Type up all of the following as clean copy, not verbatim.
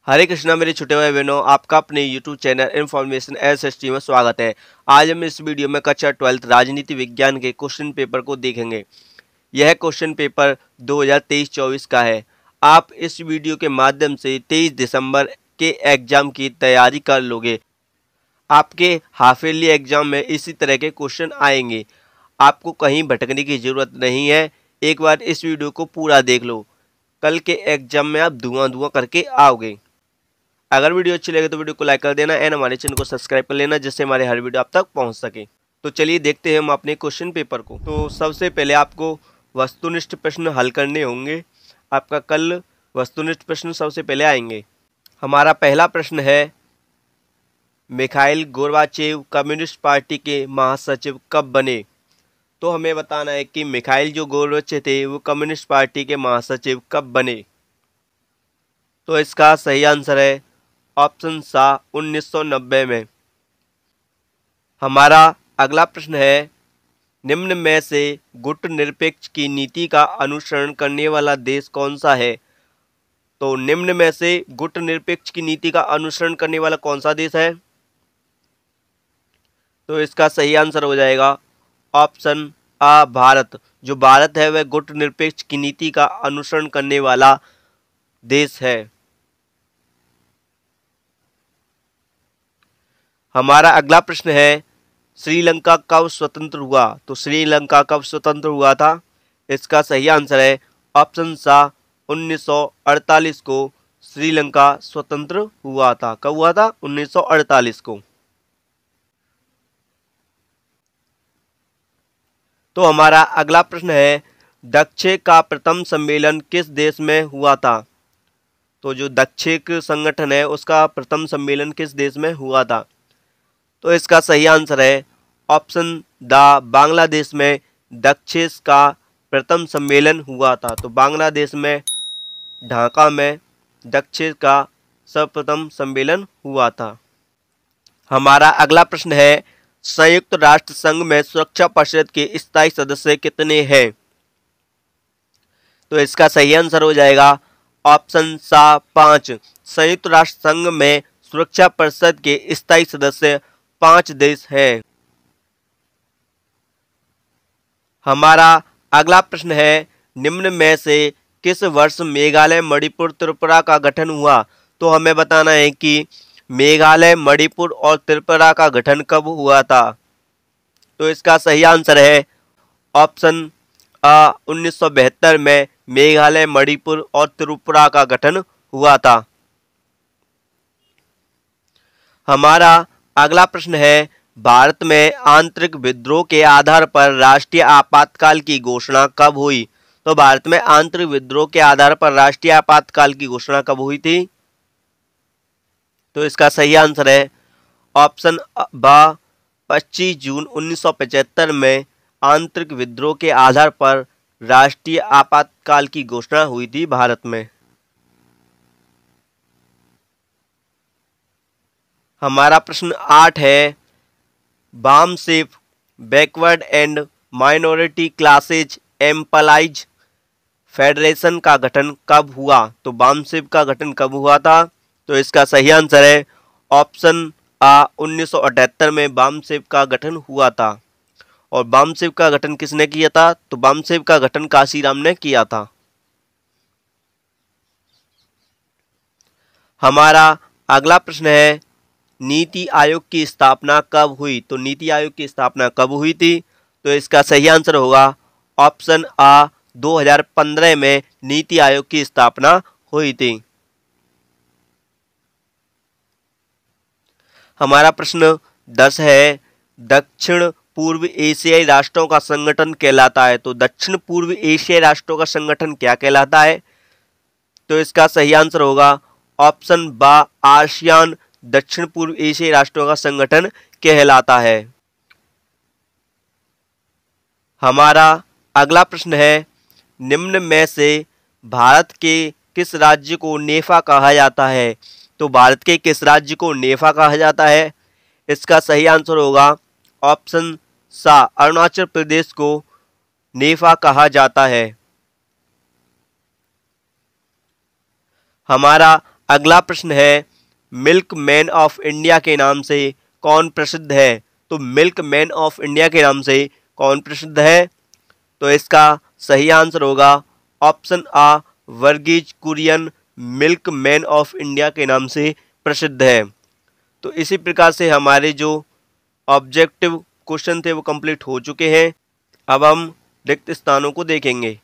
हरे कृष्णा मेरे छोटे भाई बहनों, आपका अपने YouTube चैनल इन्फॉर्मेशन SST में स्वागत है। आज हम इस वीडियो में कक्षा 12th राजनीति विज्ञान के क्वेश्चन पेपर को देखेंगे। यह क्वेश्चन पेपर 2023-24 का है। आप इस वीडियो के माध्यम से 23 दिसंबर के एग्जाम की तैयारी कर लोगे। आपके हाफ ईयरली एग्जाम में इसी तरह के क्वेश्चन आएंगे। आपको कहीं भटकने की ज़रूरत नहीं है। एक बार इस वीडियो को पूरा देख लो, कल के एग्जाम में आप धुआं करके आओगे। अगर वीडियो अच्छी लगे तो वीडियो को लाइक कर देना एंड हमारे चैनल को सब्सक्राइब कर लेना, जिससे हमारे हर वीडियो आप तक पहुंच सके। तो चलिए देखते हैं हम अपने क्वेश्चन पेपर को। तो सबसे पहले आपको वस्तुनिष्ठ प्रश्न हल करने होंगे। आपका कल वस्तुनिष्ठ प्रश्न सबसे पहले आएंगे। हमारा पहला प्रश्न है, मिखाइल गोर्बाचेव कम्युनिस्ट पार्टी के महासचिव कब बने? तो हमें बताना है कि मिखाइल जो गोर्बाचेव थे वो कम्युनिस्ट पार्टी के महासचिव कब बने। तो इसका सही आंसर है ऑप्शन सा 1990 में। हमारा अगला प्रश्न है, निम्न में से गुट निरपेक्ष की नीति का अनुसरण करने वाला देश कौन सा है? तो निम्न में से गुट निरपेक्ष की नीति का अनुसरण करने वाला कौन सा देश है? तो इसका सही आंसर हो जाएगा ऑप्शन आ भारत। जो भारत है वह गुट निरपेक्ष की नीति का अनुसरण करने वाला देश है। हमारा अगला प्रश्न है, श्रीलंका कब स्वतंत्र हुआ? तो श्रीलंका कब स्वतंत्र हुआ था? इसका सही आंसर है ऑप्शन सा 1948 को श्रीलंका स्वतंत्र हुआ था। कब हुआ था? 1948 को। तो हमारा अगला प्रश्न है, दक्षिण का प्रथम सम्मेलन किस देश में हुआ था? तो जो दक्षिण संगठन है उसका प्रथम सम्मेलन किस देश में हुआ था? तो इसका सही आंसर है ऑप्शन द बांग्लादेश में दक्षिण का प्रथम सम्मेलन हुआ था। तो बांग्लादेश में ढाका में दक्षिण का सर्वप्रथम सम्मेलन हुआ था। हमारा अगला प्रश्न है, संयुक्त राष्ट्र संघ में सुरक्षा परिषद के स्थायी सदस्य कितने हैं? तो इसका सही आंसर हो जाएगा ऑप्शन सा 5। संयुक्त राष्ट्र संघ में सुरक्षा परिषद के स्थायी सदस्य 5 देश हैं। हमारा अगला प्रश्न है, निम्न में से किस वर्ष मेघालय मणिपुर त्रिपुरा का गठन हुआ? तो हमें बताना है कि मेघालय मणिपुर और त्रिपुरा का गठन कब हुआ था? तो इसका सही आंसर है ऑप्शन आ 1972 में मेघालय मणिपुर और त्रिपुरा का गठन हुआ था। हमारा अगला प्रश्न है, भारत में आंतरिक विद्रोह के आधार पर राष्ट्रीय आपातकाल की घोषणा कब हुई? तो भारत में आंतरिक विद्रोह के आधार पर राष्ट्रीय आपातकाल की घोषणा कब हुई थी? तो इसका सही आंसर है ऑप्शन बा 25 जून 1975 में आंतरिक विद्रोह के आधार पर राष्ट्रीय आपातकाल की घोषणा हुई थी भारत में। हमारा प्रश्न 8 है, BAMCEF backward and minority classes employees federation का गठन कब हुआ? तो बामसेफ का गठन कब हुआ था? तो इसका सही आंसर है ऑप्शन आ 1978 में बामसेफ का गठन हुआ था। और बामसेफ का गठन किसने किया था? तो बामसेफ का गठन काशीराम ने किया था। हमारा अगला प्रश्न है, नीति आयोग की स्थापना कब हुई? तो नीति आयोग की स्थापना कब हुई थी? तो इसका सही आंसर होगा ऑप्शन आ 2015 में नीति आयोग की स्थापना हुई थी। हमारा प्रश्न 10 है, दक्षिण पूर्व एशियाई राष्ट्रों का संगठन कहलाता है। तो दक्षिण पूर्व एशियाई राष्ट्रों का संगठन क्या कहलाता है? तो इसका सही आंसर होगा ऑप्शन बा आसियान दक्षिण पूर्व एशियाई राष्ट्रों का संगठन कहलाता है। हमारा अगला प्रश्न है, निम्न में से भारत के किस राज्य को नेफा कहा जाता है? तो भारत के किस राज्य को नेफा कहा जाता है? इसका सही आंसर होगा ऑप्शन सा अरुणाचल प्रदेश को नेफा कहा जाता है। हमारा अगला प्रश्न है, मिल्क मैन ऑफ इंडिया के नाम से कौन प्रसिद्ध है? तो मिल्क मैन ऑफ इंडिया के नाम से कौन प्रसिद्ध है? तो इसका सही आंसर होगा ऑप्शन आ, Verghese Kurien milk man of India के नाम से प्रसिद्ध है। तो इसी प्रकार से हमारे जो ऑब्जेक्टिव क्वेश्चन थे वो कंप्लीट हो चुके हैं। अब हम रिक्त स्थानों को देखेंगे।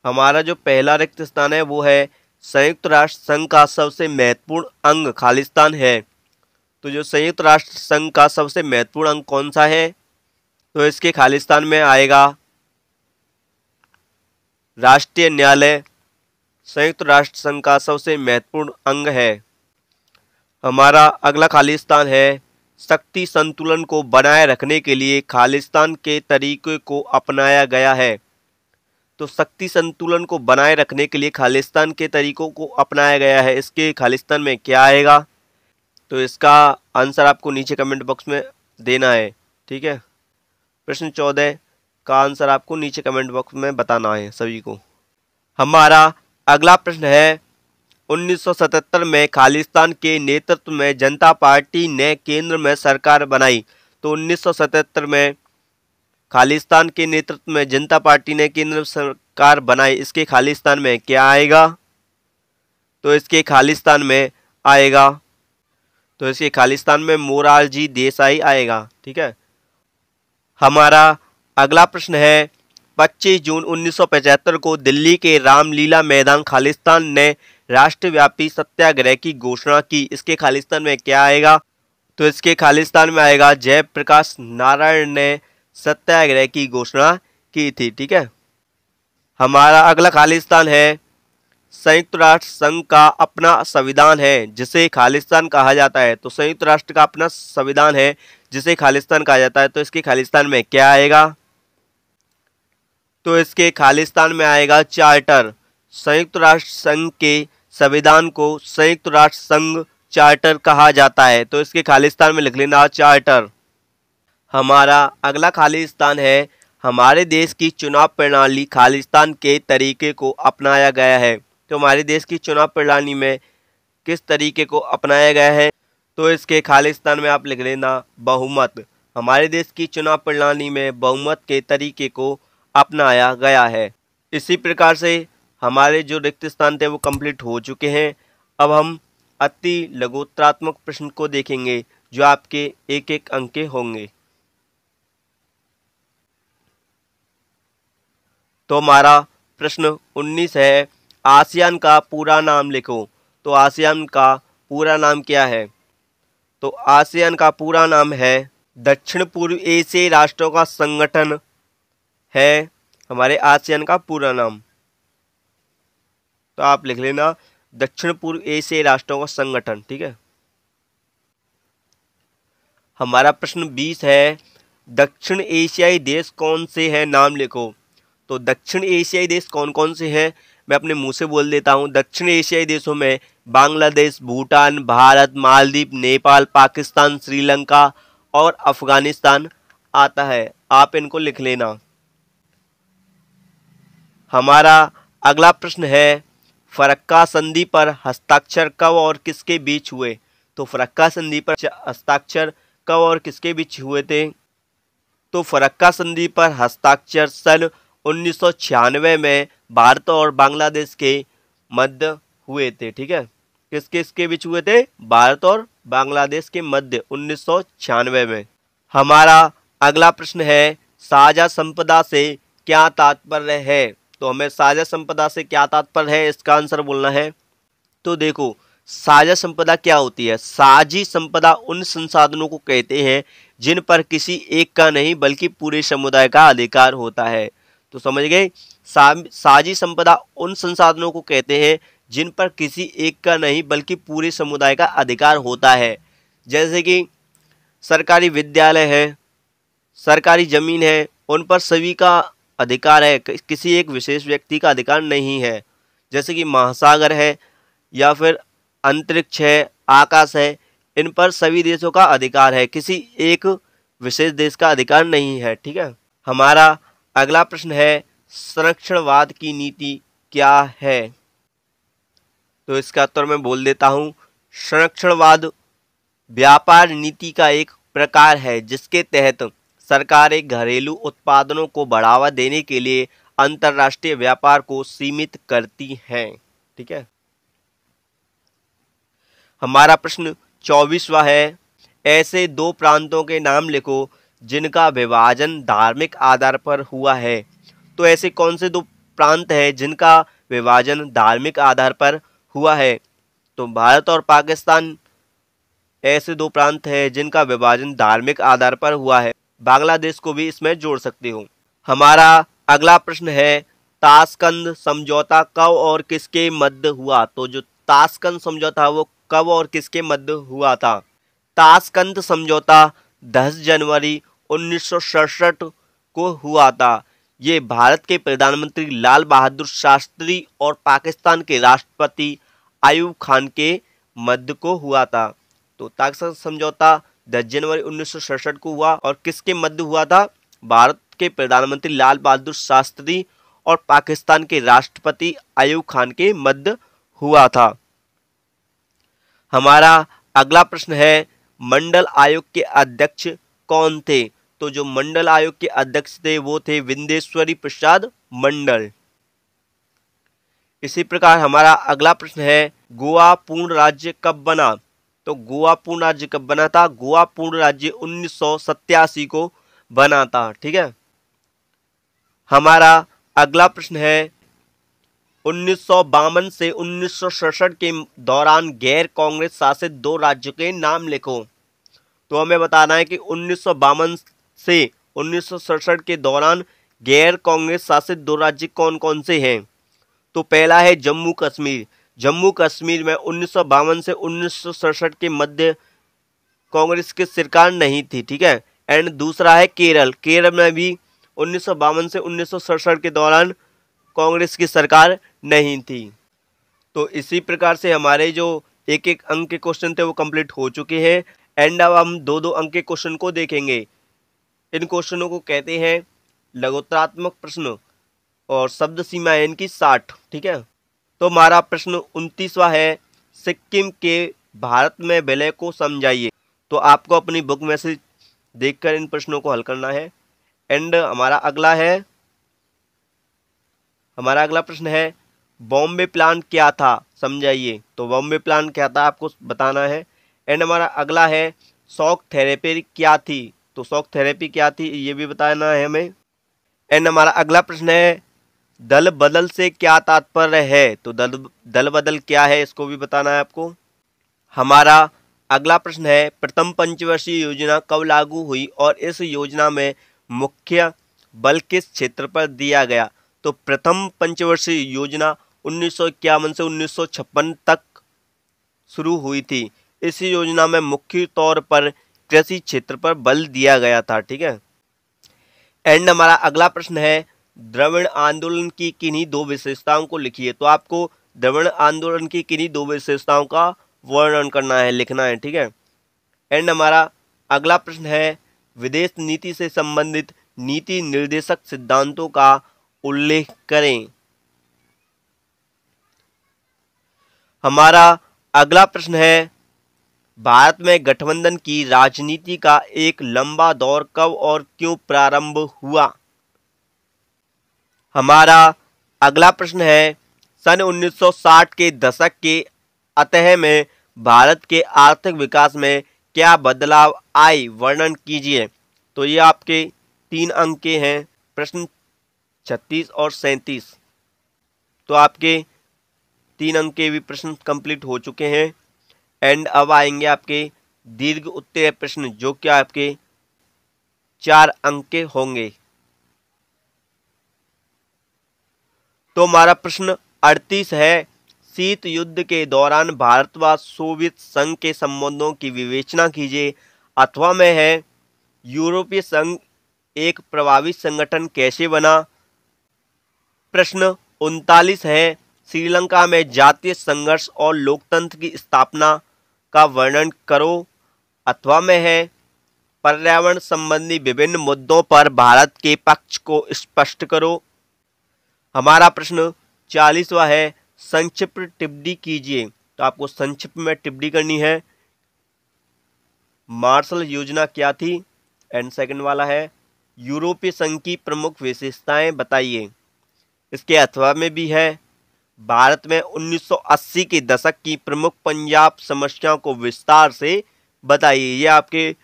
हमारा जो पहला रिक्त स्थान है वो है संयुक्त राष्ट्र संघ का सबसे महत्वपूर्ण अंग खालिस्तान है। तो जो संयुक्त राष्ट्र संघ का सबसे महत्वपूर्ण अंग कौन सा है? तो इसके खालिस्तान में आएगा राष्ट्रीय न्यायालय। संयुक्त राष्ट्र संघ का सबसे महत्वपूर्ण अंग है। हमारा अगला खालिस्तान है शक्ति संतुलन को बनाए रखने के लिए खालिस्तान के तरीके को अपनाया गया है। तो शक्ति संतुलन को बनाए रखने के लिए खालिस्तान के तरीकों को अपनाया गया है, इसके खालिस्तान में क्या आएगा? तो इसका आंसर आपको नीचे कमेंट बॉक्स में देना है, ठीक है। प्रश्न 14 का आंसर आपको नीचे कमेंट बॉक्स में बताना है सभी को। हमारा अगला प्रश्न है 1977 में खालिस्तान के नेतृत्व में जनता पार्टी ने केंद्र में सरकार बनाई। तो 1977 में खालिस्तान के नेतृत्व में जनता पार्टी ने केंद्र सरकार बनाई, इसके खालिस्तान में क्या आएगा? तो इसके खालिस्तान में आएगा, तो इसके खालिस्तान में मोरारजी देसाई आएगा, ठीक है। हमारा अगला प्रश्न है 25 जून 1975 को दिल्ली के रामलीला मैदान खालिस्तान ने राष्ट्रव्यापी सत्याग्रह की घोषणा की, इसके खालिस्तान में क्या आएगा? तो इसके खालिस्तान में आएगा जयप्रकाश नारायण ने सत्याग्रह की घोषणा की थी, ठीक है। हमारा अगला खालिस्तान है संयुक्त राष्ट्र संघ का अपना संविधान है जिसे खालिस्तान कहा जाता है। तो संयुक्त राष्ट्र का अपना संविधान है जिसे खालिस्तान कहा जाता है, तो इसके खालिस्तान में क्या आएगा? तो इसके खालिस्तान में आएगा चार्टर। संयुक्त राष्ट्र संघ के संविधान को संयुक्त राष्ट्र संघ चार्टर कहा जाता है, तो इसके खालिस्तान में लिख लेना चार्टर। हमारा अगला खालिस्तान है हमारे देश की चुनाव प्रणाली खालिस्तान के तरीके को अपनाया गया है। तो हमारे देश की चुनाव प्रणाली में किस तरीके को अपनाया गया है? तो इसके खालिस्तान में आप लिख लेना बहुमत। हमारे देश की चुनाव प्रणाली में बहुमत के तरीके को अपनाया गया है। इसी प्रकार से हमारे जो रिक्त स्थान थे वो कंप्लीट हो चुके हैं। अब हम अति लघुत्तरात्मक प्रश्न को देखेंगे जो आपके एक एक अंक के होंगे। तो हमारा प्रश्न 19 है आसियान का पूरा नाम लिखो। तो आसियान का पूरा नाम क्या है? तो आसियान का पूरा नाम है दक्षिण पूर्व एशियाई राष्ट्रों का संगठन है हमारे आसियान का पूरा नाम। तो आप लिख लेना दक्षिण पूर्व एशियाई राष्ट्रों का संगठन, ठीक है। हमारा प्रश्न 20 है दक्षिण एशियाई देश कौन से हैं, नाम लिखो। तो दक्षिण एशियाई देश कौन कौन से हैं मैं अपने मुंह से बोल देता हूं। दक्षिण एशियाई देशों में बांग्लादेश, भूटान, भारत, मालदीव, नेपाल, पाकिस्तान, श्रीलंका और अफगानिस्तान आता है, आप इनको लिख लेना। हमारा अगला प्रश्न है फरक्का संधि पर हस्ताक्षर कब और किसके बीच हुए? तो फरक्का संधि पर हस्ताक्षर कब और किसके बीच हुए थे? तो फरक्का संधि पर हस्ताक्षर सन 1996 में भारत और बांग्लादेश के मध्य हुए थे, ठीक है। किस किसके बीच हुए थे? भारत और बांग्लादेश के मध्य 1996 में। हमारा अगला प्रश्न है साझा संपदा से क्या तात्पर्य है? तो हमें साझा संपदा से क्या तात्पर्य है इसका आंसर बोलना है। तो देखो साझा संपदा क्या होती है? साझी संपदा उन संसाधनों को कहते हैं जिन पर किसी एक का नहीं बल्कि पूरे समुदाय का अधिकार होता है। तो समझ गए, साझी संपदा उन संसाधनों को कहते हैं जिन पर किसी एक का नहीं बल्कि पूरे समुदाय का अधिकार होता है। जैसे कि सरकारी विद्यालय है, सरकारी जमीन है, उन पर सभी का अधिकार है, किसी एक विशेष व्यक्ति का अधिकार नहीं है। जैसे कि महासागर है या फिर अंतरिक्ष है, आकाश है, इन पर सभी देशों का अधिकार है, किसी एक विशेष देश का अधिकार नहीं है, ठीक है। हमारा अगला प्रश्न है संरक्षणवाद की नीति क्या है? तो इसका उत्तर मैं बोल देता हूँ, संरक्षणवाद व्यापार नीति का एक प्रकार है जिसके तहत सरकारें घरेलू उत्पादनों को बढ़ावा देने के लिए अंतर्राष्ट्रीय व्यापार को सीमित करती हैं। ठीक है। हमारा प्रश्न 24वां है, ऐसे दो प्रांतों के नाम लिखो जिनका विभाजन धार्मिक आधार पर हुआ है। तो ऐसे कौन से दो प्रांत हैं जिनका विभाजन धार्मिक आधार पर हुआ है? तो भारत और पाकिस्तान ऐसे दो प्रांत हैं जिनका विभाजन धार्मिक आधार पर हुआ है। बांग्लादेश को भी इसमें जोड़ सकते हो। हमारा अगला प्रश्न है, ताशकंद समझौता कब और किसके मध्य हुआ? तो जो ताशकंद समझौता वो कब और किसके मध्य हुआ था? ताशकंद समझौता 10 जनवरी 1967 को हुआ था। ये भारत के प्रधानमंत्री लाल बहादुर शास्त्री और पाकिस्तान के राष्ट्रपति आयूब खान के मध्य को हुआ था। तो ताशकंद समझौता 10 जनवरी 1967 को हुआ और किसके मध्य हुआ था? भारत के प्रधानमंत्री लाल बहादुर शास्त्री और पाकिस्तान के राष्ट्रपति आयूब खान के मध्य हुआ था। हमारा अगला प्रश्न है, मंडल आयोग के अध्यक्ष कौन थे? तो जो मंडल आयोग के अध्यक्ष थे वो थे विंदेश्वरी प्रसाद मंडल। इसी प्रकार हमारा अगला प्रश्न है, गोवा पूर्ण राज्य कब बना? तो गोवा पूर्ण राज्य कब बना था? गोवा पूर्ण राज्य 1987 को बना था। ठीक है। हमारा अगला प्रश्न है, 1952 से 1967 के दौरान गैर कांग्रेस शासित दो राज्यों के नाम लिखो। तो हमें बताना है कि 1952 से 1967 के दौरान गैर कांग्रेस शासित दो राज्य कौन कौन से हैं? तो पहला है जम्मू कश्मीर। जम्मू कश्मीर में 1952 से 1967 के मध्य कांग्रेस की सरकार नहीं थी। ठीक है। एंड दूसरा है केरल। केरल में भी 1952 से 1967 के दौरान कांग्रेस की सरकार नहीं थी। तो इसी प्रकार से हमारे जो एक एक अंक के क्वेश्चन थे वो कंप्लीट हो चुके हैं। एंड अब हम दो दो अंक के क्वेश्चन को देखेंगे। इन क्वेश्चनों को कहते हैं लघुत्तरात्मक प्रश्न और शब्द सीमा है इनकी 60। ठीक है। तो हमारा प्रश्न 29वां है, सिक्किम के भारत में विलय को समझाइए। तो आपको अपनी बुक में से देखकर इन प्रश्नों को हल करना है। एंड हमारा अगला प्रश्न है, बॉम्बे प्लान क्या था समझाइए। तो बॉम्बे प्लान क्या था आपको बताना है। एंड हमारा अगला है, शॉक थेरेपी क्या थी? तो शॉक थेरेपी क्या थी ये भी बताना है हमें। एंड हमारा अगला प्रश्न है, दल बदल से क्या तात्पर्य है? तो दल बदल क्या है इसको भी बताना है आपको। हमारा अगला प्रश्न है, प्रथम पंचवर्षीय योजना कब लागू हुई और इस योजना में मुख्य बल किस क्षेत्र पर दिया गया? तो प्रथम पंचवर्षीय योजना 1951 से 1956 तक शुरू हुई थी। इस योजना में मुख्य तौर पर कृषि क्षेत्र पर बल दिया गया था। ठीक है। एंड हमारा अगला प्रश्न है, द्रविड़ आंदोलन की किन्हीं दो विशेषताओं को लिखिए। तो आपको द्रविड़ आंदोलन की किन्हीं दो विशेषताओं का वर्णन करना है, लिखना है। ठीक है। एंड हमारा अगला प्रश्न है, विदेश नीति से संबंधित नीति निर्देशक सिद्धांतों का उल्लेख करें। हमारा अगला प्रश्न है, भारत में गठबंधन की राजनीति का एक लंबा दौर कब और क्यों प्रारंभ हुआ? हमारा अगला प्रश्न है, सन 1960 के दशक के अंत में भारत के आर्थिक विकास में क्या बदलाव आए, वर्णन कीजिए। तो ये आपके 3 अंक के हैं, प्रश्न 36 और 37। तो आपके 3 अंक के भी प्रश्न कंप्लीट हो चुके हैं। एंड अब आएंगे आपके दीर्घ उत्तरीय प्रश्न जो कि आपके 4 अंक के होंगे। तो हमारा प्रश्न 38 है, शीत युद्ध के दौरान भारत व सोवियत संघ के संबंधों की विवेचना कीजिए। अथवा में है, यूरोपीय संघ एक प्रभावी संगठन कैसे बना? प्रश्न 39 है, श्रीलंका में जातीय संघर्ष और लोकतंत्र की स्थापना का वर्णन करो। अथवा में है, पर्यावरण संबंधी विभिन्न मुद्दों पर भारत के पक्ष को स्पष्ट करो। हमारा प्रश्न 40वां है, संक्षिप्त टिप्पणी कीजिए। तो आपको संक्षिप्त में टिप्पणी करनी है। मार्शल योजना क्या थी? एंड सेकंड वाला है यूरोपीय संघ की प्रमुख विशेषताएं बताइए। इसके अथवा में भी है भारत में 1980 के दशक की प्रमुख पंजाब समस्याओं को विस्तार से बताइए। ये आपके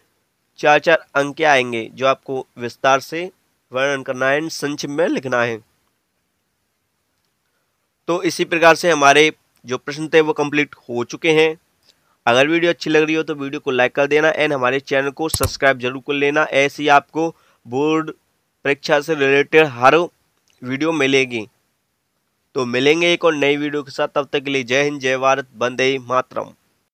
4 अंक आएंगे जो आपको विस्तार से वर्णन करना है, संक्षिप्त में लिखना है। तो इसी प्रकार से हमारे जो प्रश्न थे वो कंप्लीट हो चुके हैं। अगर वीडियो अच्छी लग रही हो तो वीडियो को लाइक कर देना एंड हमारे चैनल को सब्सक्राइब जरूर कर लेना। ऐसे ही आपको बोर्ड परीक्षा से रिलेटेड हर वीडियो मिलेगी। तो मिलेंगे एक और नई वीडियो के साथ, तब तक के लिए जय हिंद, जय भारत, वंदे मातरम।